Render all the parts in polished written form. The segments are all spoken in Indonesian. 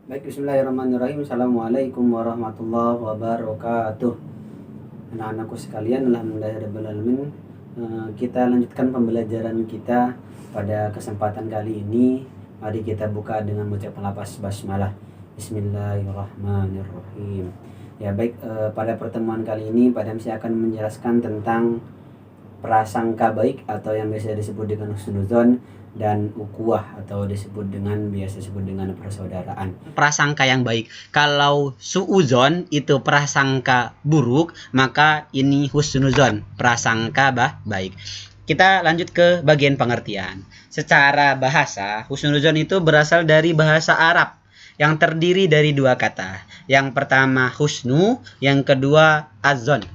Baik, bismillahirrahmanirrahim. Assalamualaikum warahmatullahi wabarakatuh. Anak-anakku sekalian, alhamdulillahirrahmanirrahim. Kita lanjutkan pembelajaran kita pada kesempatan kali ini. Mari kita buka dengan mengucapkan lafaz basmalah. Bismillahirrahmanirrahim. Ya baik, pada pertemuan kali ini saya akan menjelaskan tentang prasangka baik atau yang biasa disebut dengan husnuzon, dan ukuah atau biasa disebut dengan persaudaraan. Prasangka yang baik. Kalau suuzon itu prasangka buruk, maka ini husnuzon, prasangka baik. Kita lanjut ke bagian pengertian. Secara bahasa, husnuzon itu berasal dari bahasa Arab yang terdiri dari dua kata. Yang pertama husnu, yang kedua azon.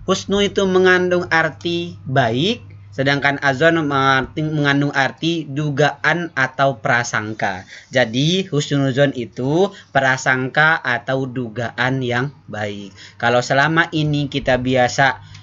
Husnu itu mengandung arti baik, sedangkan azon mengandung arti dugaan atau prasangka. Jadi husnuzon itu prasangka atau dugaan yang baik. Kalau selama ini kita biasa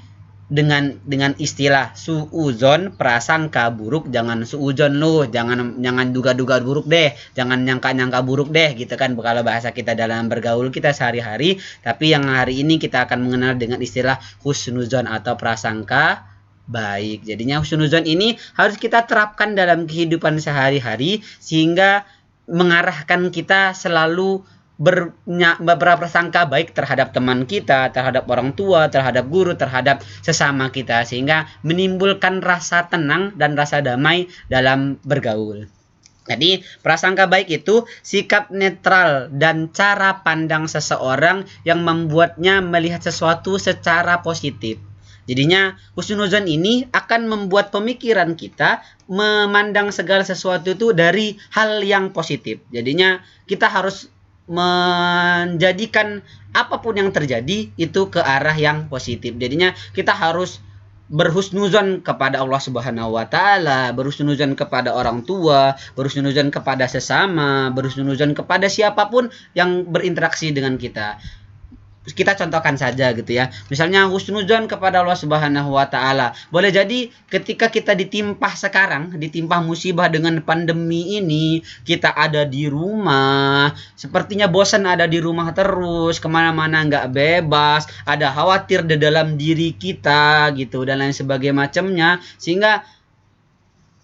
dengan istilah suuzon, prasangka buruk, jangan suuzon lu, jangan duga-duga buruk deh, jangan nyangka buruk deh, gitu kan kalau bahasa kita dalam bergaul kita sehari-hari. Tapi yang hari ini kita akan mengenal dengan istilah husnuzon atau prasangka baik. Jadinya husnuzon ini harus kita terapkan dalam kehidupan sehari-hari sehingga mengarahkan kita selalu berprasangka baik terhadap teman kita, terhadap orang tua, terhadap guru, terhadap sesama kita, sehingga menimbulkan rasa tenang dan rasa damai dalam bergaul. Jadi prasangka baik itu sikap netral dan cara pandang seseorang yang membuatnya melihat sesuatu secara positif. Jadinya husnuzon ini akan membuat pemikiran kita memandang segala sesuatu itu dari hal yang positif. Jadinya kita harus menjadikan apapun yang terjadi itu ke arah yang positif. Jadinya kita harus berhusnuzon kepada Allah Subhanahu wa taala, berhusnuzon kepada orang tua, berhusnuzon kepada sesama, berhusnuzon kepada siapapun yang berinteraksi dengan kita. Kita contohkan saja gitu ya. Misalnya husnuzon kepada Allah Subhanahu wa taala. Boleh jadi ketika kita ditimpa musibah dengan pandemi ini, kita ada di rumah, sepertinya bosan ada di rumah terus, kemana-mana nggak bebas, ada khawatir di dalam diri kita gitu dan lain sebagainya macamnya, sehingga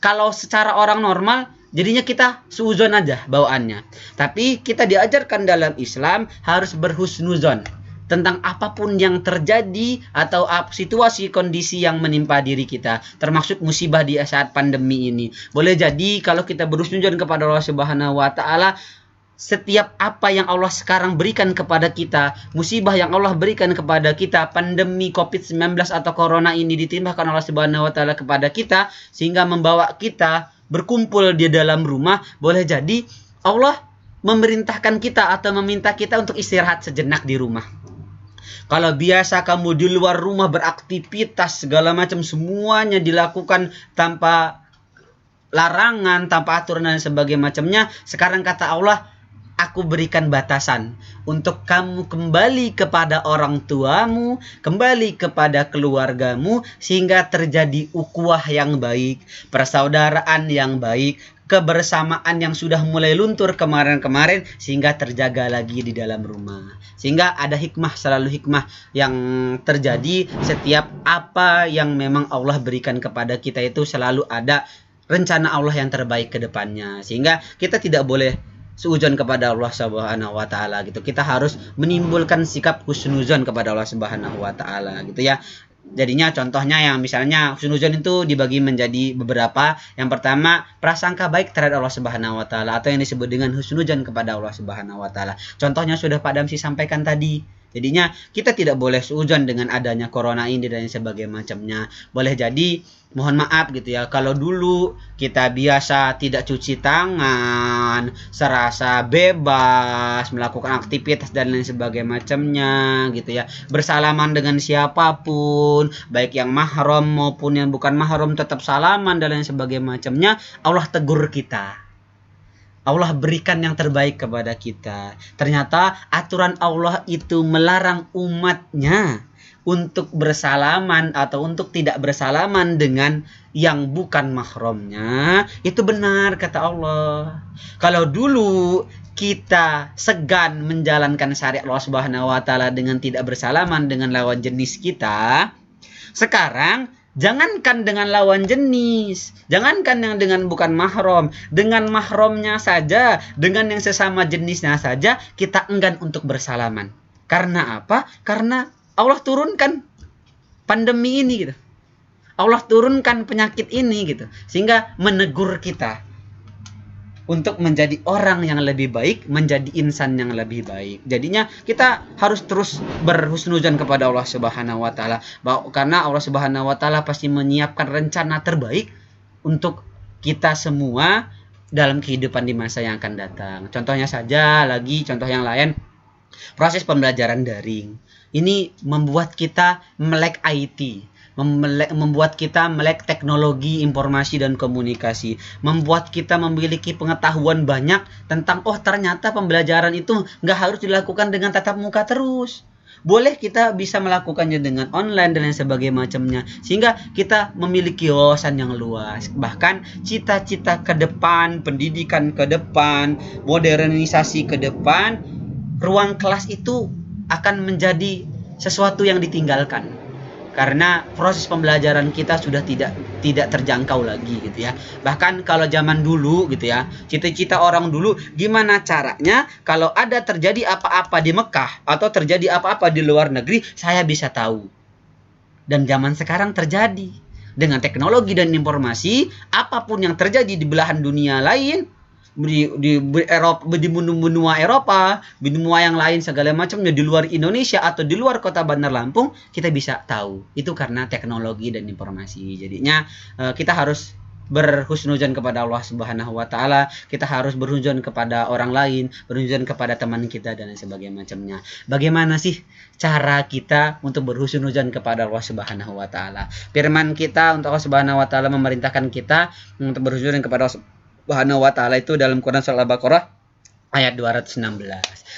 kalau secara orang normal jadinya kita suuzon aja bawaannya. Tapi kita diajarkan dalam Islam harus berhusnuzon tentang apapun yang terjadi atau situasi kondisi yang menimpa diri kita, termasuk musibah di saat pandemi ini. Boleh jadi kalau kita berhusnuzon kepada Allah Subhanahu wa taala, setiap apa yang Allah sekarang berikan kepada kita, musibah yang Allah berikan kepada kita, pandemi COVID-19 atau corona ini ditimpakan Allah Subhanahu wa taala kepada kita sehingga membawa kita berkumpul di dalam rumah, boleh jadi Allah memerintahkan kita atau meminta kita untuk istirahat sejenak di rumah. Kalau biasa kamu di luar rumah beraktivitas segala macam semuanya dilakukan tanpa larangan, tanpa aturan dan sebagainya macamnya, sekarang kata Allah, aku berikan batasan untuk kamu kembali kepada orang tuamu, kembali kepada keluargamu, sehingga terjadi ukhuwah yang baik, persaudaraan yang baik, kebersamaan yang sudah mulai luntur kemarin-kemarin, sehingga terjaga lagi di dalam rumah. Sehingga ada selalu hikmah yang terjadi setiap apa yang memang Allah berikan kepada kita, itu selalu ada rencana Allah yang terbaik ke depannya. Sehingga kita tidak boleh suudzon kepada Allah Subhanahu wa taala gitu. Kita harus menimbulkan sikap husnuzon kepada Allah Subhanahu wa taala gitu ya. Jadinya contohnya yang misalnya husnuzon itu dibagi menjadi beberapa. Yang pertama, prasangka baik terhadap Allah Subhanahu wa taala atau yang disebut dengan husnuzon kepada Allah Subhanahu wa taala. Contohnya sudah Pak Damsi sampaikan tadi. Jadinya kita tidak boleh suudzon dengan adanya corona ini dan sebagainya macamnya. Boleh jadi mohon maaf gitu ya, kalau dulu kita biasa tidak cuci tangan, serasa bebas melakukan aktivitas dan lain sebagainya macamnya gitu ya, bersalaman dengan siapapun, baik yang mahram maupun yang bukan mahram tetap salaman dan lain sebagainya macamnya, Allah tegur kita. Allah berikan yang terbaik kepada kita. Ternyata aturan Allah itu melarang umatnya untuk bersalaman atau untuk tidak bersalaman dengan yang bukan mahramnya. Itu benar kata Allah. Kalau dulu kita segan menjalankan syariat Allah Subhanahu wa taala dengan tidak bersalaman dengan lawan jenis kita, sekarang jangankan dengan lawan jenis, jangankan yang dengan bukan mahram, dengan mahramnya saja, dengan yang sesama jenisnya saja kita enggan untuk bersalaman. Karena apa? Karena Allah turunkan pandemi ini gitu. Allah turunkan penyakit ini gitu, sehingga menegur kita untuk menjadi orang yang lebih baik, menjadi insan yang lebih baik. Jadinya kita harus terus berhusnuzan kepada Allah Subhanahu wa taala, karena Allah Subhanahu wa taala pasti menyiapkan rencana terbaik untuk kita semua dalam kehidupan di masa yang akan datang. Contohnya saja lagi, contoh yang lain, proses pembelajaran daring. Ini membuat kita melek IT, membuat kita melek teknologi informasi dan komunikasi, membuat kita memiliki pengetahuan banyak tentang ternyata pembelajaran itu nggak harus dilakukan dengan tatap muka terus. Boleh kita bisa melakukannya dengan online dan lain sebagainya macamnya, sehingga kita memiliki wawasan yang luas. Bahkan cita-cita ke depan, pendidikan ke depan, modernisasi ke depan, ruang kelas itu akan menjadi sesuatu yang ditinggalkan. Karena proses pembelajaran kita sudah tidak terjangkau lagi gitu ya. Bahkan kalau zaman dulu gitu ya, cita-cita orang dulu gimana caranya kalau ada terjadi apa-apa di Mekah atau terjadi apa-apa di luar negeri, saya bisa tahu. Dan zaman sekarang terjadi. Dengan teknologi dan informasi, apapun yang terjadi di belahan dunia lain, di Eropa, di benua Eropa, benua yang lain segala macamnya, di luar Indonesia atau di luar kota Bandar Lampung, kita bisa tahu. Itu karena teknologi dan informasi. Jadinya kita harus berhusnuzan kepada Allah Subhanahu wa taala, kita harus berhusnuzan kepada orang lain, berhusnuzan kepada teman kita dan sebagainya macamnya. Bagaimana sih cara kita untuk berhusnuzan kepada Allah Subhanahu wa taala? Firman kita untuk Allah Subhanahu wa taala memerintahkan kita untuk berhusnuzan kepada Allah Subhanahu wa taala itu dalam Quran surah Al-Baqarah ayat 216.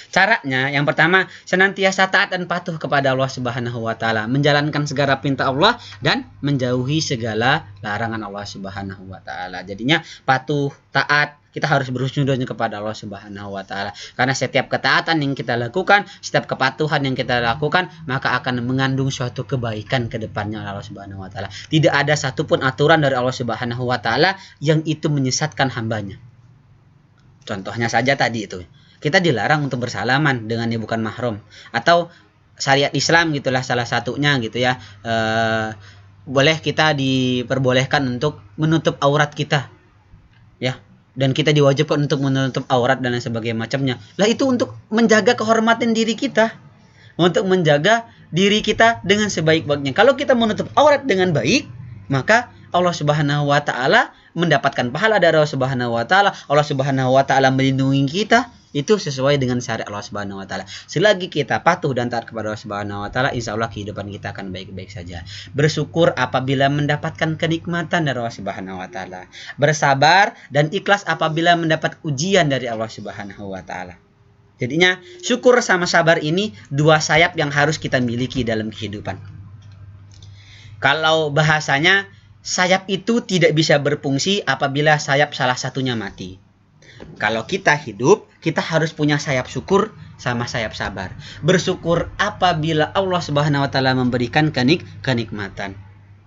Caranya yang pertama, senantiasa taat dan patuh kepada Allah Subhanahu wa taala, menjalankan segala perintah Allah dan menjauhi segala larangan Allah Subhanahu wa taala. Jadinya patuh, taat, kita harus berhusnuzan kepada Allah Subhanahu wa taala. Karena setiap ketaatan yang kita lakukan, setiap kepatuhan yang kita lakukan, maka akan mengandung suatu kebaikan ke depannya Allah Subhanahu wa taala. Tidak ada satupun aturan dari Allah Subhanahu wa taala yang itu menyesatkan hambanya. Contohnya saja tadi itu, kita dilarang untuk bersalaman dengan yang bukan mahram, atau syariat Islam gitulah salah satunya gitu ya. Boleh kita diperbolehkan untuk menutup aurat kita, ya. Dan kita diwajibkan untuk menutup aurat dan lain sebagainya macamnya. Lah itu untuk menjaga kehormatan diri kita, untuk menjaga diri kita dengan sebaik-baiknya. Kalau kita menutup aurat dengan baik, maka Allah Subhanahu wa taala mendapatkan pahala dari Allah Subhanahu wa taala. Allah Subhanahu wa taala melindungi kita, itu sesuai dengan syariat Allah Subhanahu wa taala. Selagi kita patuh dan taat kepada Allah Subhanahu wa taala, insyaallah kehidupan kita akan baik-baik saja. Bersyukur apabila mendapatkan kenikmatan dari Allah Subhanahu wa taala. Bersabar dan ikhlas apabila mendapat ujian dari Allah Subhanahu wa taala. Jadinya syukur sama sabar ini dua sayap yang harus kita miliki dalam kehidupan. Kalau bahasanya, sayap itu tidak bisa berfungsi apabila sayap salah satunya mati. Kalau kita hidup, kita harus punya sayap syukur sama sayap sabar. Bersyukur apabila Allah Subhanahu wa taala memberikan kenikmatan.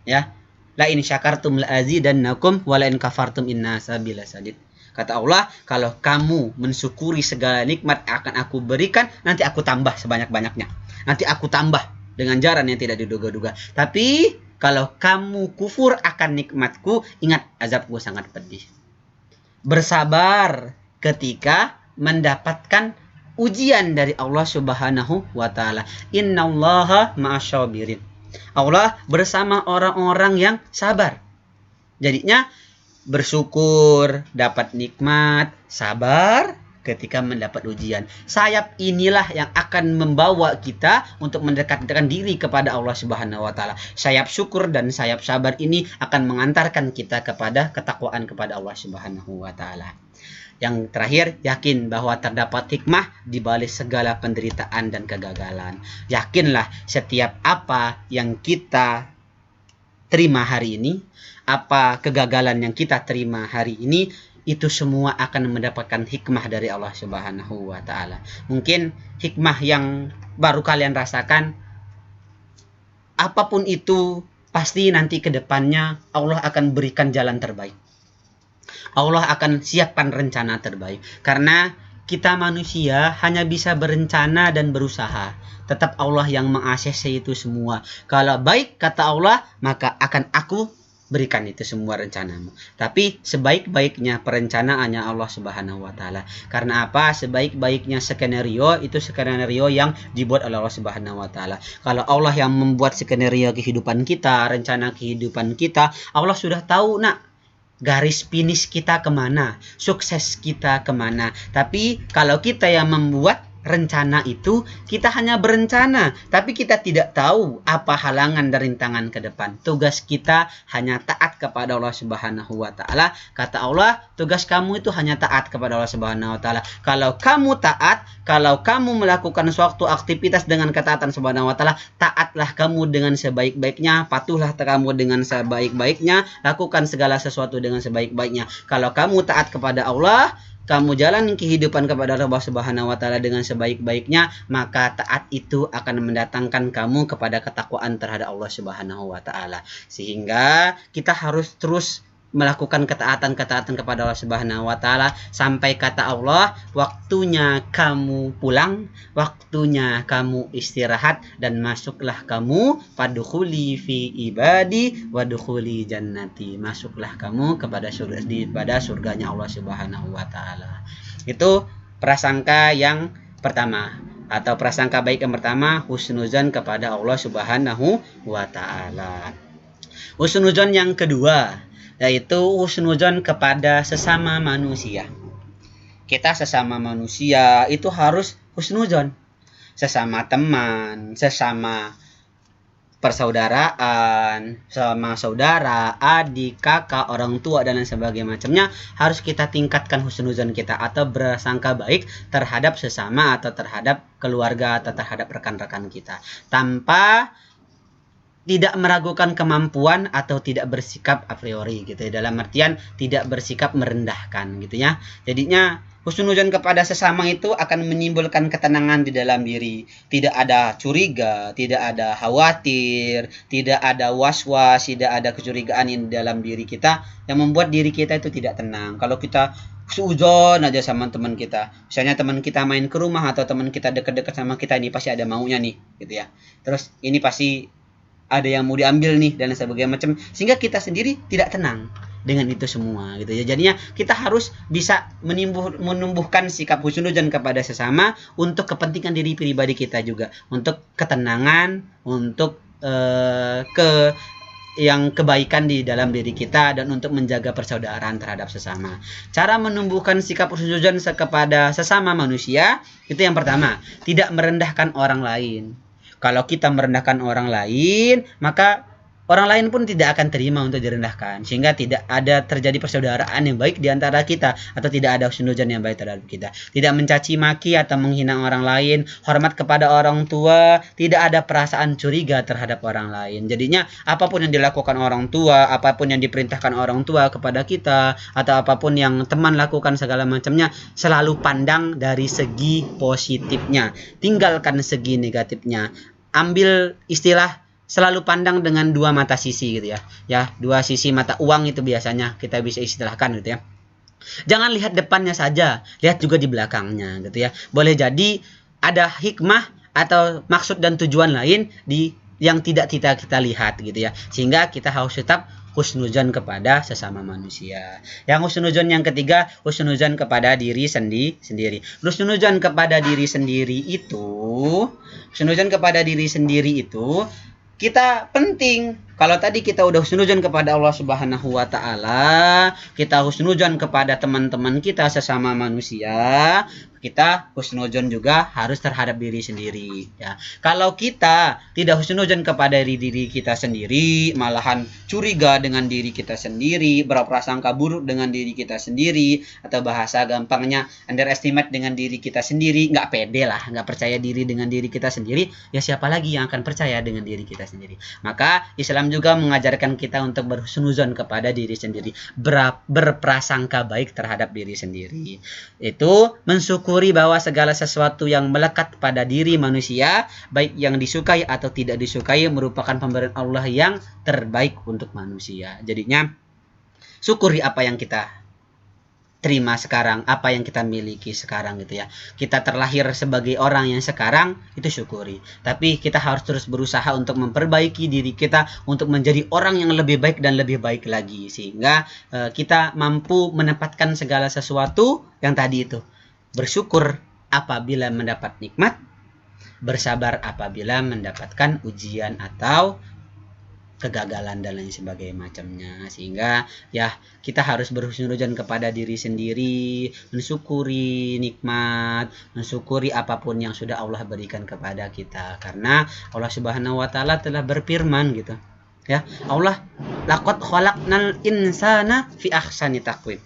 Ya. La in syakartum la azidannakum wa la in kafartum inna sabila sadid. Kata Allah, kalau kamu mensyukuri segala nikmat akan aku berikan, nanti aku tambah sebanyak-banyaknya. Nanti aku tambah dengan jalan yang tidak diduga-duga. Tapi kalau kamu kufur akan nikmatku, ingat azabku sangat pedih. Bersabar ketika mendapatkan ujian dari Allah Subhanahu wa taala. Innallaha ma'asyabirin. Allah bersama orang-orang yang sabar. Jadinya bersyukur, dapat nikmat, sabar ketika mendapat ujian. Sayap inilah yang akan membawa kita untuk mendekatkan diri kepada Allah Subhanahu wa taala. Sayap syukur dan sayap sabar ini akan mengantarkan kita kepada ketakwaan kepada Allah Subhanahu wa taala. Yang terakhir, yakin bahwa terdapat hikmah di balik segala penderitaan dan kegagalan. Yakinlah setiap apa yang kita terima hari ini, apa kegagalan yang kita terima hari ini, itu semua akan mendapatkan hikmah dari Allah Subhanahu wa taala. Mungkin hikmah yang baru kalian rasakan, apapun itu pasti nanti ke depannya Allah akan berikan jalan terbaik. Allah akan siapkan rencana terbaik. Karena kita manusia hanya bisa berencana dan berusaha. Tetap Allah yang meng-ACC itu semua. Kalau baik kata Allah, maka akan aku berikan itu semua rencanamu. Tapi sebaik-baiknya perencanaannya Allah Subhanahu wa taala. Karena apa? Sebaik-baiknya skenario itu skenario yang dibuat oleh Allah Subhanahu wa taala. Kalau Allah yang membuat skenario kehidupan kita, rencana kehidupan kita, Allah sudah tahu garis finish kita kemana, sukses kita kemana. Tapi kalau kita yang membuat rencana itu, kita hanya berencana, tapi kita tidak tahu apa halangan dan rintangan ke depan. Tugas kita hanya taat kepada Allah Subhanahu wa taala. Kata Allah, tugas kamu itu hanya taat kepada Allah Subhanahu wa taala. Kalau kamu taat, kalau kamu melakukan suatu aktivitas dengan ketaatan Subhanahu wa taala, taatlah kamu dengan sebaik-baiknya, patuhlah kamu dengan sebaik-baiknya, lakukan segala sesuatu dengan sebaik-baiknya. Kalau kamu taat kepada Allah, kamu jalani kehidupan kepada Allah Subhanahu wa taala dengan sebaik-baiknya, maka taat itu akan mendatangkan kamu kepada ketakwaan terhadap Allah Subhanahu wa taala. Sehingga kita harus terus melakukan ketaatan kepada Allah Subhanahu wa taala sampai kata Allah, waktunya kamu pulang, waktunya kamu istirahat, dan masuklah kamu padkhuli fi ibadi wadkhuli jannati. Masuklah kamu kepada surganya Allah Subhanahu wa taala. Itu prasangka yang pertama, atau prasangka baik yang pertama, husnuzan kepada Allah Subhanahu wa taala. Husnuzan yang kedua yaitu husnuzon kepada sesama manusia. Kita sesama manusia itu harus husnuzon. Sesama teman, sesama persaudaraan, sama saudara, adik, kakak, orang tua, dan lain sebagainya macamnya, harus kita tingkatkan husnuzon kita atau berasangka baik terhadap sesama atau terhadap keluarga atau terhadap rekan-rekan kita, tanpa tidak meragukan kemampuan atau tidak bersikap a priori gitu ya. Dalam artian tidak bersikap merendahkan gitu ya. Jadinya husnuzon kepada sesama itu akan menimbulkan ketenangan di dalam diri. Tidak ada curiga, tidak ada khawatir, tidak ada was-was, tidak ada kecurigaan di dalam diri kita yang membuat diri kita itu tidak tenang. Kalau kita seuzon aja sama teman kita, misalnya teman kita main ke rumah atau teman kita dekat-dekat sama kita, ini pasti ada maunya nih gitu ya. Terus ini pasti ada yang mau diambil nih dan sebagainya macam, sehingga kita sendiri tidak tenang dengan itu semua gitu ya. Jadinya kita harus bisa menumbuhkan sikap husnuzon kepada sesama untuk kepentingan diri pribadi kita juga, untuk ketenangan, untuk kebaikan di dalam diri kita, dan untuk menjaga persaudaraan terhadap sesama. Cara menumbuhkan sikap husnuzon kepada sesama manusia itu yang pertama, tidak merendahkan orang lain. Kalau kita merendahkan orang lain, maka orang lain pun tidak akan terima untuk direndahkan, sehingga tidak ada terjadi persaudaraan yang baik di antara kita, atau tidak ada husnuzon yang baik terhadap kita. Tidak mencaci maki atau menghina orang lain, hormat kepada orang tua, tidak ada perasaan curiga terhadap orang lain. Jadinya apapun yang dilakukan orang tua, apapun yang diperintahkan orang tua kepada kita, atau apapun yang teman lakukan segala macamnya, selalu pandang dari segi positifnya, tinggalkan segi negatifnya. Ambil istilah selalu pandang dengan dua mata sisi gitu ya. Ya, dua sisi mata uang itu biasanya kita bisa istilahkan gitu ya. Jangan lihat depannya saja, lihat juga di belakangnya gitu ya. Boleh jadi ada hikmah atau maksud dan tujuan lain yang tidak kita lihat gitu ya. Sehingga kita harus tetap husnuzon kepada sesama manusia. Yang husnuzon yang ketiga, husnuzon kepada diri sendiri. Husnuzon kepada diri sendiri itu kita penting. Kalau tadi kita udah husnuzon kepada Allah Subhanahu wa taala, kita husnuzon kepada teman-teman kita sesama manusia, kita husnuzon juga harus terhadap diri sendiri ya. Kalau kita tidak husnuzon kepada diri kita sendiri, malahan curiga dengan diri kita sendiri, berprasangka buruk dengan diri kita sendiri, atau bahasa gampangnya underestimate dengan diri kita sendiri, nggak pede lah, nggak percaya diri dengan diri kita sendiri, ya siapa lagi yang akan percaya dengan diri kita sendiri? Maka Islam Islam juga mengajarkan kita untuk berhusnuzon kepada diri sendiri, berprasangka baik terhadap diri sendiri. Itu mensyukuri bahwa segala sesuatu yang melekat pada diri manusia, baik yang disukai atau tidak disukai, merupakan pemberian Allah yang terbaik untuk manusia. Jadinya syukuri apa yang kita terima sekarang, apa yang kita miliki sekarang gitu ya. Kita terlahir sebagai orang yang sekarang, itu syukuri. Tapi kita harus terus berusaha untuk memperbaiki diri kita untuk menjadi orang yang lebih baik dan lebih baik lagi, sehingga kita mampu menempatkan segala sesuatu yang tadi itu. Bersyukur apabila mendapat nikmat, bersabar apabila mendapatkan ujian atau kegagalan dan lain sebagainya macamnya. Sehingga ya kita harus berhusnuzon kepada diri sendiri, mensyukuri nikmat, mensyukuri apapun yang sudah Allah berikan kepada kita, karena Allah Subhanahu wa taala telah berfirman gitu ya, Allah laqad khalaqnal insana fi ahsani taqwim.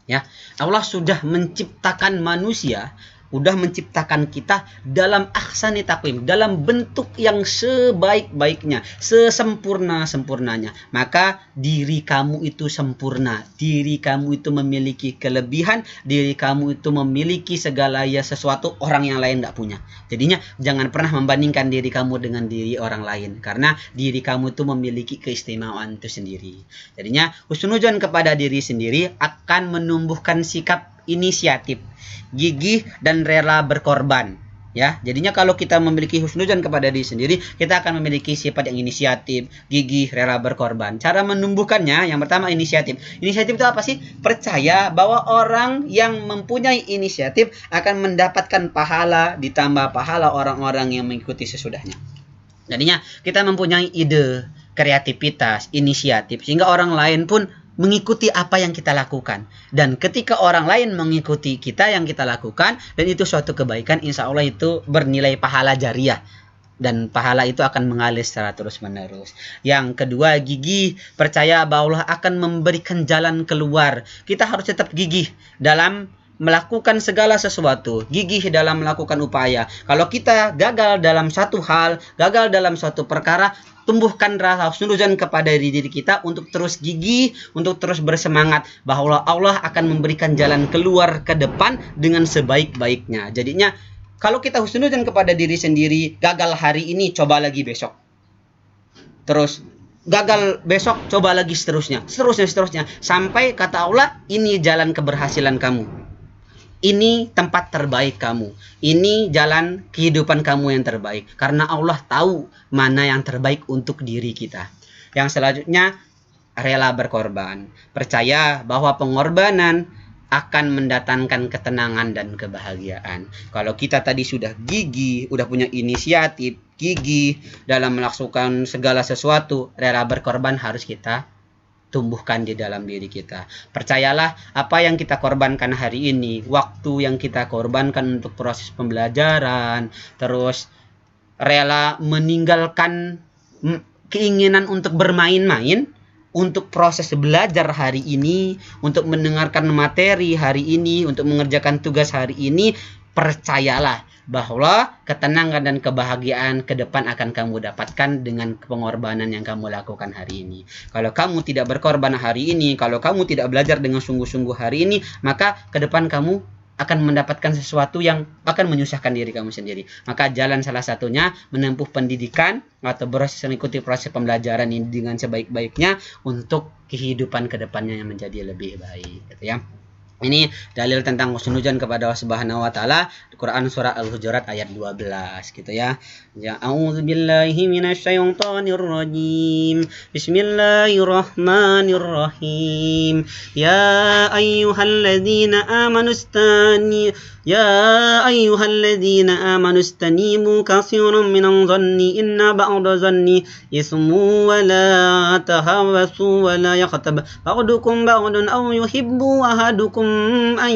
Ya, Allah sudah menciptakan manusia, udah menciptakan kita dalam ahsani taqwim, dalam bentuk yang sebaik-baiknya, sesempurna-sempurnanya. Maka diri kamu itu sempurna, diri kamu itu memiliki kelebihan, diri kamu itu memiliki segala sesuatu orang yang lain tidak punya. Jadinya jangan pernah membandingkan diri kamu dengan diri orang lain, karena diri kamu itu memiliki keistimewaan itu sendiri. Jadinya husnuzon kepada diri sendiri akan menumbuhkan sikap inisiatif, gigih, dan rela berkorban. Ya, jadinya kalau kita memiliki husnuzon kepada diri sendiri, kita akan memiliki sifat yang inisiatif, gigih, rela berkorban. Cara menumbuhkannya, yang pertama inisiatif. Inisiatif itu apa sih? Percaya bahwa orang yang mempunyai inisiatif akan mendapatkan pahala ditambah pahala orang-orang yang mengikuti sesudahnya. Jadinya kita mempunyai ide, kreativitas, inisiatif, sehingga orang lain pun mengikuti apa yang kita lakukan. Dan ketika orang lain mengikuti kita yang kita lakukan, dan itu suatu kebaikan, insya Allah itu bernilai pahala jariah, dan pahala itu akan mengalir secara terus menerus. Yang kedua, gigih, percaya bahwa Allah akan memberikan jalan keluar. Kita harus tetap gigih dalam melakukan segala sesuatu, gigih dalam melakukan upaya. Kalau kita gagal dalam satu hal, gagal dalam suatu perkara, tumbuhkan rasa husnuzon kepada diri kita untuk terus gigih, untuk terus bersemangat bahwa Allah akan memberikan jalan keluar ke depan dengan sebaik-baiknya. Jadinya kalau kita husnuzon kepada diri sendiri, gagal hari ini, coba lagi besok. Terus gagal besok, coba lagi seterusnya, seterusnya. Sampai kata Allah, ini jalan keberhasilan kamu. Ini tempat terbaik kamu. Ini jalan kehidupan kamu yang terbaik. Karena Allah tahu mana yang terbaik untuk diri kita. Yang selanjutnya, rela berkorban. Percaya bahwa pengorbanan akan mendatangkan ketenangan dan kebahagiaan. Kalau kita tadi sudah gigih, udah punya inisiatif, gigih dalam melakukan segala sesuatu, rela berkorban harus kita tumbuhkan di dalam diri kita. Percayalah, apa yang kita korbankan hari ini, waktu yang kita korbankan untuk proses pembelajaran, terus rela meninggalkan keinginan untuk bermain-main, untuk proses belajar hari ini, untuk mendengarkan materi hari ini, untuk mengerjakan tugas hari ini, percayalah bahwa ketenangan dan kebahagiaan ke depan akan kamu dapatkan dengan pengorbanan yang kamu lakukan hari ini. Kalau kamu tidak berkorban hari ini, kalau kamu tidak belajar dengan sungguh-sungguh hari ini, maka ke depan kamu akan mendapatkan sesuatu yang akan menyusahkan diri kamu sendiri. Maka jalan salah satunya menempuh pendidikan atau mengikuti proses pembelajaran ini dengan sebaik-baiknya untuk kehidupan ke depannya yang menjadi lebih baik, gitu ya. Ini dalil tentang husnuzon kepada Allah Subhanahu wa taala, Quran surah Al-Hujurat ayat 12 gitu ya. Ya a'udzubillahi minasyaitonir rajim. Bismillahirrahmanirrahim. Ya ayyuhalladzina amanu istanibu katsiran minadh dhanni inna ba'da dhanni ismu wa la tahawwasu wa la yaghtab ba'dukum ba'dan aw yuhibbu ahadukum أن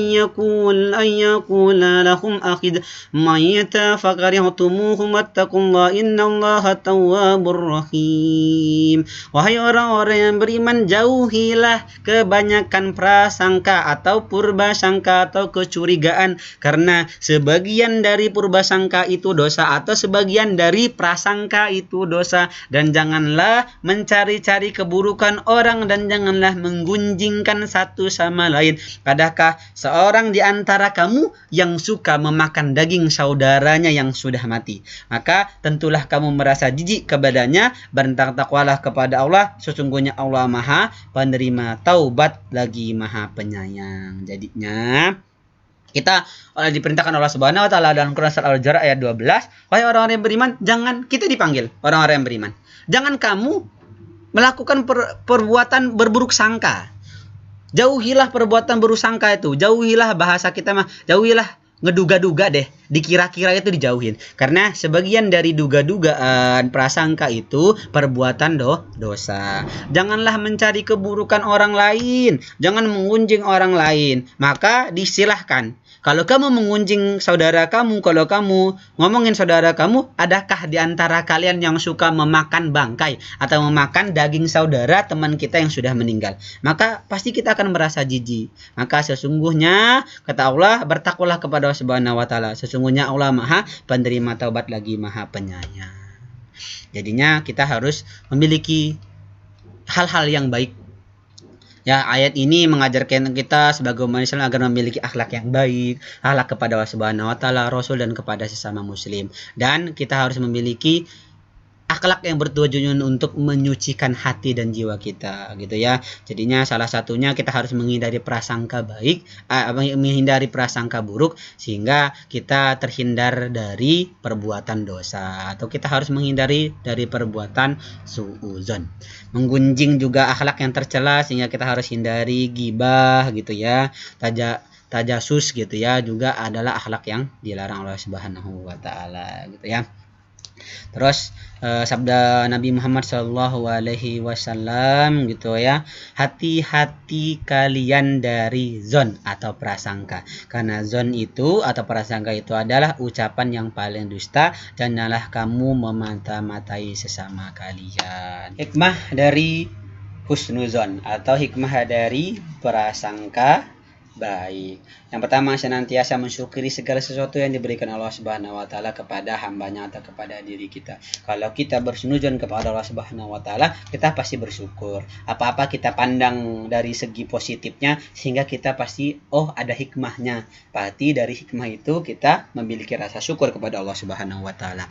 يقول لهم أخذ ميتا فكرهتموهم واتقوا الله إن الله تواب rahim. Wahai orang-orang yang beriman, jauhilah kebanyakan prasangka atau purbasangka atau kecurigaan, karena sebagian dari purbasangka itu dosa atau sebagian dari prasangka itu dosa. Dan janganlah mencari-cari keburukan orang dan janganlah menggunjingkan satu sama lain. Adakah seorang di antara kamu yang suka memakan daging saudaranya yang sudah mati? Maka tentulah kamu merasa jijik kepadanya. Bertakwalah kepada Allah, sesungguhnya Allah Maha penerima taubat lagi Maha penyayang. Jadinya kita diperintahkan Allah Subhanahu wa taala dalam Quran Surat Al-Jara ayat 12, wahai orang-orang yang beriman, jangan, kita dipanggil orang-orang yang beriman, jangan kamu melakukan perbuatan berburuk sangka. Jauhilah perbuatan buruk sangka itu. Jauhilah, bahasa kita mah, jauhilah ngeduga-duga deh. Dikira-kira itu dijauhin. Karena sebagian dari duga-dugaan, prasangka itu perbuatan dosa. Janganlah mencari keburukan orang lain. Jangan mengunjing orang lain. Maka disilahkan. Kalau kamu mengunjing saudara kamu, kalau kamu ngomongin saudara kamu, adakah di antara kalian yang suka memakan bangkai atau memakan daging saudara teman kita yang sudah meninggal? Maka pasti kita akan merasa jijik. Maka sesungguhnya kata Allah, bertakwalah kepada Allah Subhanahu wa taala. Sesungguhnya Allah Maha penerima taubat lagi Maha penyayang. Jadinya kita harus memiliki hal-hal yang baik. Ya, ayat ini mengajarkan kita sebagai umat Islam agar memiliki akhlak yang baik, akhlak kepada Allah Subhanahu wa taala, Rasul, dan kepada sesama muslim. Dan kita harus memiliki akhlak yang bertujuan untuk menyucikan hati dan jiwa kita, gitu ya. Jadinya salah satunya kita harus menghindari prasangka baik, menghindari prasangka buruk, sehingga kita terhindar dari perbuatan dosa, atau kita harus menghindari dari perbuatan suudzon. Menggunjing juga akhlak yang tercela, sehingga kita harus hindari ghibah, gitu ya. Tajasus, gitu ya, juga adalah akhlak yang dilarang oleh Subhanahu wa taala, gitu ya. Terus sabda Nabi Muhammad SAW gitu ya, hati-hati kalian dari zon atau prasangka, karena zon itu atau prasangka itu adalah ucapan yang paling dusta. Janganlah kamu memata-matai sesama kalian. Hikmah dari husnuzon atau hikmah dari prasangka baik. Yang pertama, senantiasa mensyukuri segala sesuatu yang diberikan Allah Subhanahu wa taala kepada hambanya atau kepada diri kita. Kalau kita bersunudzon kepada Allah Subhanahu wa taala, kita pasti bersyukur. Apa-apa kita pandang dari segi positifnya, sehingga kita pasti ada hikmahnya. Berarti dari hikmah itu kita memiliki rasa syukur kepada Allah Subhanahu wa taala.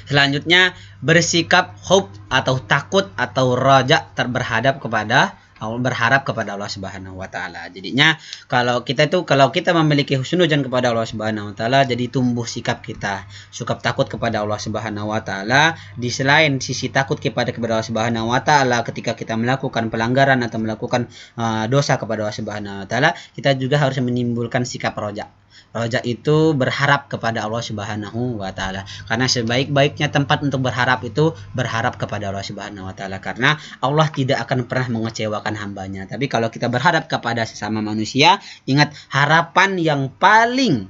Selanjutnya, bersikap khauf atau takut atau raja berhadap kepada Allah Subhanahu wa taala. Jadinya kalau kita memiliki husnudzon kepada Allah Subhanahu wa taala, jadi tumbuh sikap kita, sikap takut kepada Allah Subhanahu wa taala. Di selain sisi takut kepada Allah Subhanahu wa taala ketika kita melakukan pelanggaran atau melakukan dosa kepada Allah Subhanahu wa taala, kita juga harus menimbulkan sikap roja. Roja itu berharap kepada Allah Subhanahu wa taala. Karena sebaik-baiknya tempat untuk berharap itu berharap kepada Allah Subhanahu wa taala, karena Allah tidak akan pernah mengecewakan hambanya. Tapi kalau kita berharap kepada sesama manusia, ingat, harapan yang paling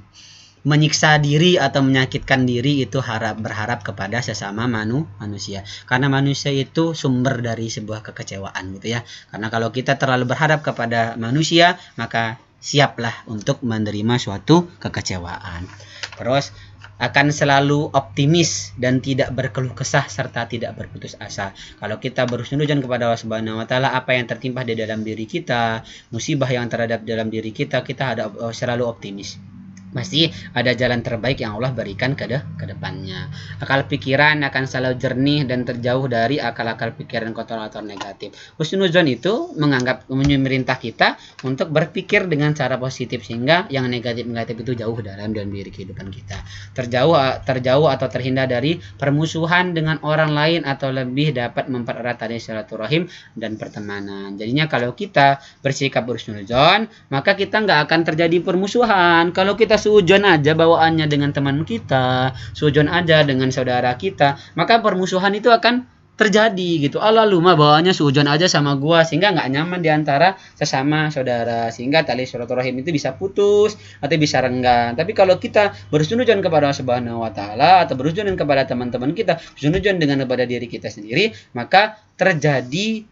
menyiksa diri atau menyakitkan diri itu berharap kepada sesama manusia. Karena manusia itu sumber dari sebuah kekecewaan, gitu ya. Karena kalau kita terlalu berharap kepada manusia, maka siaplah untuk menerima suatu kekecewaan. Terus akan selalu optimis dan tidak berkeluh kesah serta tidak berputus asa. Kalau kita berhusnudzon kepada Allah Subhanahu wa taala, apa yang tertimpa di dalam diri kita, musibah yang terhadap dalam diri kita, kita selalu optimis. Pasti ada jalan terbaik yang Allah berikan ke depannya. Akal pikiran akan selalu jernih dan terjauh dari akal-akal pikiran kotor atau negatif. Husnudzon itu memerintah kita untuk berpikir dengan cara positif, sehingga yang negatif-negatif itu jauh dalam diri kehidupan kita. Terjauh atau terhindar dari permusuhan dengan orang lain, atau lebih dapat mempererat tali silaturahim dan pertemanan. Jadinya kalau kita bersikap husnudzon, maka kita nggak akan terjadi permusuhan. Kalau kita suudzon aja bawaannya dengan teman kita, suudzon aja dengan saudara kita, maka permusuhan itu akan terjadi gitu. Allah lu mah bawaannya sujon aja sama gua sehingga nggak nyaman di antara sesama saudara, sehingga tali silaturahim itu bisa putus atau bisa renggang. Tapi kalau kita bersunujon kepada Allah Subhanahu wa taala atau bersunujon kepada teman-teman kita, bersunujon dengan kepada diri kita sendiri, maka terjadi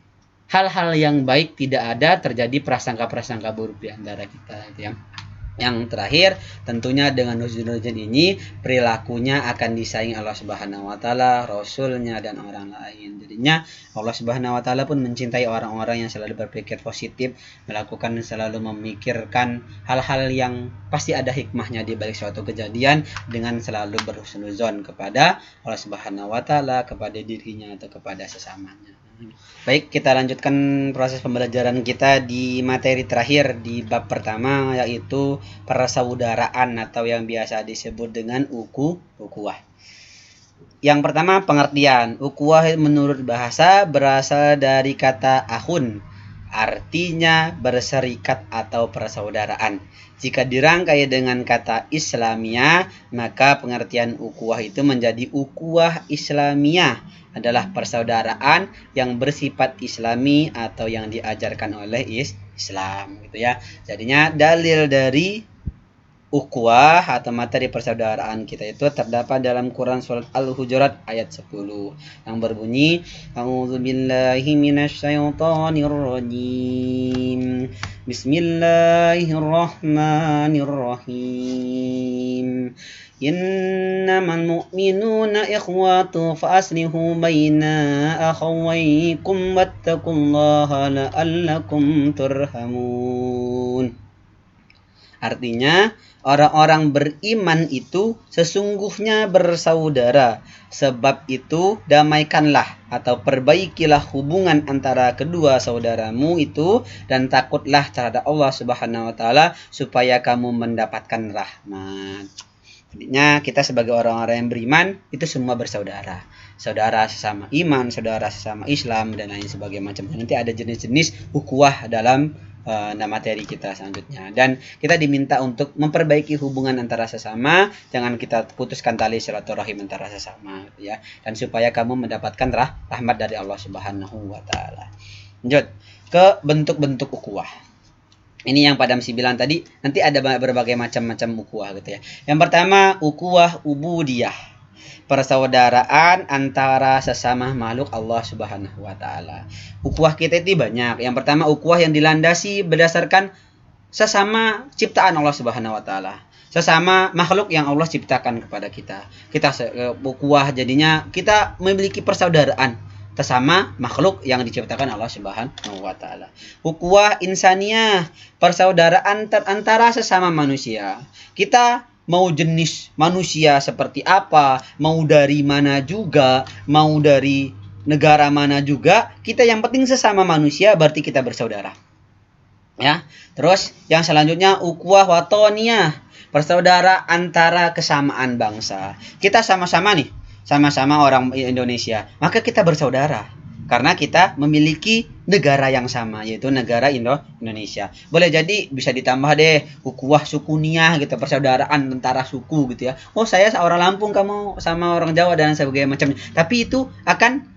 hal-hal yang baik tidak ada, terjadi prasangka-prasangka buruk di antara kita itu yang terakhir, tentunya dengan husnuzon ini perilakunya akan disayangi Allah Subhanahu wa taala, rasulnya dan orang lain. Jadinya Allah Subhanahu wa taala pun mencintai orang-orang yang selalu berpikir positif, melakukan selalu memikirkan hal-hal yang pasti ada hikmahnya di balik suatu kejadian dengan selalu berhusnuzon kepada Allah Subhanahu wa taala, kepada dirinya atau kepada sesamanya. Baik, kita lanjutkan proses pembelajaran kita di materi terakhir di bab pertama, yaitu persaudaraan atau yang biasa disebut dengan ukhuwah. Yang pertama, pengertian. Ukhuwah menurut bahasa berasal dari kata akhun, artinya berserikat atau persaudaraan. Jika dirangkai dengan kata Islamiyah, maka pengertian ukhuwah itu menjadi ukhuwah Islamiyah adalah persaudaraan yang bersifat islami atau yang diajarkan oleh Islam gitu ya. Jadinya dalil dari ukhuwah atau materi persaudaraan kita itu terdapat dalam Quran surat Al-Hujurat ayat 10 yang berbunyi, A'udzubillahi minasyaitonirrajim. Bismillahirrahmanirrahim. Innamal mu'minuna ikhwatu fa'aslihu baina akhawaykum wattaqullaha la'allakum turhamun. Artinya, orang-orang beriman itu sesungguhnya bersaudara. Sebab itu, damaikanlah atau perbaikilah hubungan antara kedua saudaramu itu dan takutlah terhadap Allah Subhanahu wa taala supaya kamu mendapatkan rahmat. Artinya kita sebagai orang-orang yang beriman itu semua bersaudara. Saudara sesama iman, saudara sesama Islam dan lain sebagainya macam. Nanti ada jenis-jenis ukhuwah dalam materi kita selanjutnya. Dan kita diminta untuk memperbaiki hubungan antara sesama, jangan kita putuskan tali silaturahim antara sesama ya. Dan supaya kamu mendapatkan rahmat dari Allah Subhanahu wa taala. Lanjut ke bentuk-bentuk ukhuwah. Ini yang Pak Damsi bilang tadi, nanti ada berbagai macam-macam ukhuwah gitu ya. Yang pertama, ukhuwah ubudiyah. Persaudaraan antara sesama makhluk Allah Subhanahu wa taala. Ukhuwah kita itu banyak. Yang pertama, ukhuwah yang dilandasi berdasarkan sesama ciptaan Allah Subhanahu wa taala. Sesama makhluk yang Allah ciptakan kepada kita. Kita ukhuwah jadinya kita memiliki persaudaraan sesama makhluk yang diciptakan Allah Subhanahu wa taala. Ukhuwah insaniyah, persaudaraan antara sesama manusia. Kita mau jenis manusia seperti apa, mau dari mana juga, mau dari negara mana juga, kita yang penting sesama manusia berarti kita bersaudara. Ya. Terus yang selanjutnya ukhuwah watoniyah, persaudaraan antara kesamaan bangsa. Kita sama-sama nih, sama-sama orang Indonesia, maka kita bersaudara karena kita memiliki negara yang sama, yaitu negara Indonesia. Boleh jadi bisa ditambah deh ukhuwah sukuniyah gitu, persaudaraan antara suku gitu ya. Oh, saya seorang Lampung, kamu sama orang Jawa dan sebagainya macamnya. Tapi itu akan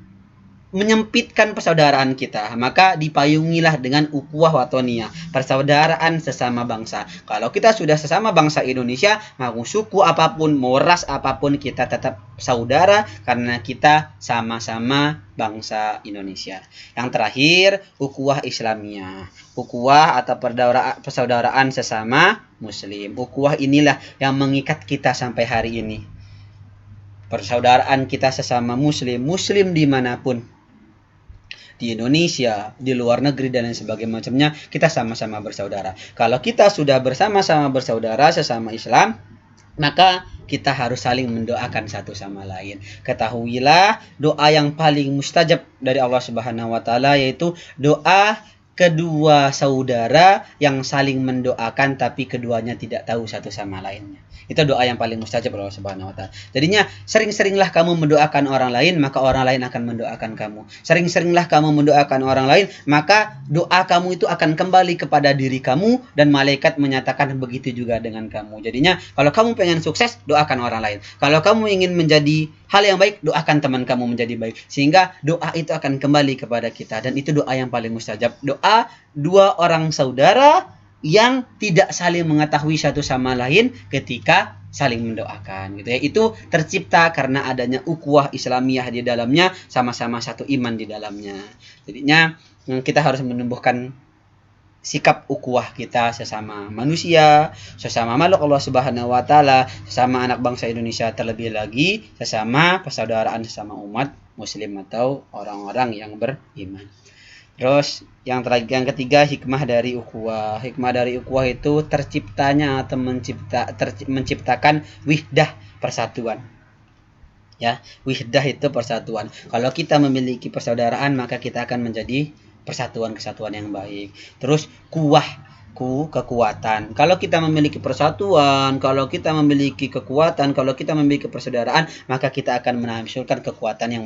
menyempitkan persaudaraan kita, maka dipayungilah dengan ukhuwah watoniyah, persaudaraan sesama bangsa. Kalau kita sudah sesama bangsa Indonesia, mau suku apapun, mau ras apapun, kita tetap saudara karena kita sama-sama bangsa Indonesia. Yang terakhir, ukhuwah Islamiyah, ukhuwah atau persaudaraan sesama Muslim. Ukhuwah inilah yang mengikat kita sampai hari ini. Persaudaraan kita sesama Muslim, Muslim dimanapun, di Indonesia, di luar negeri dan lain sebagainya macamnya, kita sama-sama bersaudara. Kalau kita sudah bersama-sama bersaudara sesama Islam, maka kita harus saling mendoakan satu sama lain. Ketahuilah doa yang paling mustajab dari Allah Subhanahu wa taala yaitu doa kedua saudara yang saling mendoakan tapi keduanya tidak tahu satu sama lainnya. Itu doa yang paling mustajab Allah Subhanahu wa taala. Jadinya sering-seringlah kamu mendoakan orang lain, maka orang lain akan mendoakan kamu. Sering-seringlah kamu mendoakan orang lain, maka doa kamu itu akan kembali kepada diri kamu dan malaikat menyatakan begitu juga dengan kamu. Jadinya kalau kamu pengen sukses, doakan orang lain. Kalau kamu ingin menjadi hal yang baik, doakan teman kamu menjadi baik. Sehingga doa itu akan kembali kepada kita. Dan itu doa yang paling mustajab. Doa dua orang saudara yang tidak saling mengetahui satu sama lain ketika saling mendoakan gitu ya. Itu tercipta karena adanya ukhuwah Islamiyah di dalamnya, sama-sama satu iman di dalamnya. Jadinya kita harus menumbuhkan sikap ukhuwah kita sesama manusia, sesama makhluk Allah Subhanahu wa taala, sesama anak bangsa Indonesia, terlebih lagi sesama persaudaraan sesama umat muslim atau orang-orang yang beriman. Terus yang ketiga, hikmah dari ukhuwah. Hikmah dari ukhuwah itu terciptanya atau menciptakan wihdah, persatuan. Ya, wihdah itu persatuan. Kalau kita memiliki persaudaraan, maka kita akan menjadi kesatuan yang baik. Terus kekuatan. Kalau kita memiliki persatuan, kalau kita memiliki kekuatan, kalau kita memiliki persaudaraan, maka kita akan menghasilkan kekuatan yang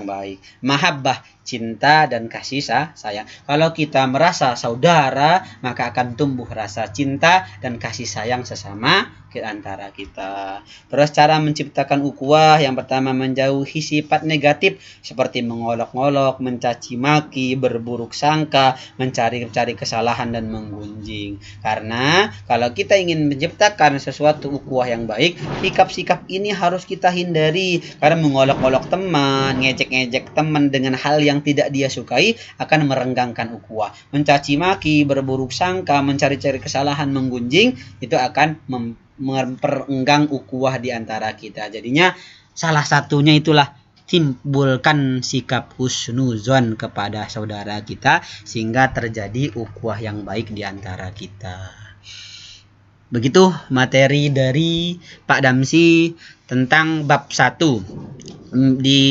baik. Mahabbah, cinta dan kasih sayang. Kalau kita merasa saudara, maka akan tumbuh rasa cinta dan kasih sayang sesama di antara kita. Terus cara menciptakan ukhuwah, yang pertama menjauhi sifat negatif seperti mengolok-olok, mencaci maki, berburuk sangka, mencari-cari kesalahan dan menggunjing. Karena kalau kita ingin menciptakan sesuatu ukhuwah yang baik, sikap-sikap ini harus kita hindari. Karena mengolok-olok teman, ngejek-ngejek teman dengan hal yang tidak dia sukai akan merenggangkan ukhuwah. Mencaci maki, berburuk sangka, mencari-cari kesalahan, menggunjing, itu akan memperenggang ukhuwah di antara kita. Jadinya salah satunya itulah timbulkan sikap husnuzon kepada saudara kita sehingga terjadi ukhuwah yang baik di antara kita. Begitu materi dari Pak Damsi tentang bab 1 di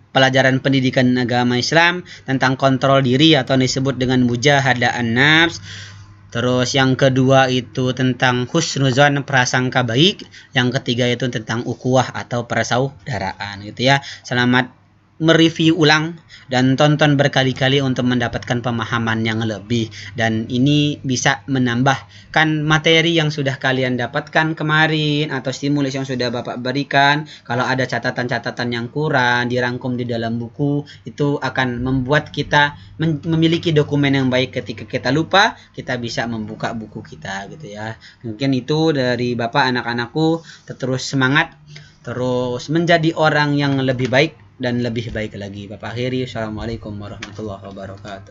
pelajaran pendidikan agama Islam tentang kontrol diri atau disebut dengan mujahadah an-nafs. Terus yang kedua itu tentang husnuzon, prasangka baik. Yang ketiga itu tentang ukhuwah atau persaudaraan gitu ya. Selamat mereview ulang dan tonton berkali-kali untuk mendapatkan pemahaman yang lebih, dan ini bisa menambahkan materi yang sudah kalian dapatkan kemarin atau stimulus yang sudah Bapak berikan. Kalau ada catatan-catatan yang kurang dirangkum di dalam buku, itu akan membuat kita memiliki dokumen yang baik. Ketika kita lupa, kita bisa membuka buku kita gitu ya. Mungkin itu dari Bapak, anak-anakku, terus semangat, terus menjadi orang yang lebih baik dan lebih baik lagi. Bapak akhiri, Assalamualaikum warahmatullahi wabarakatuh.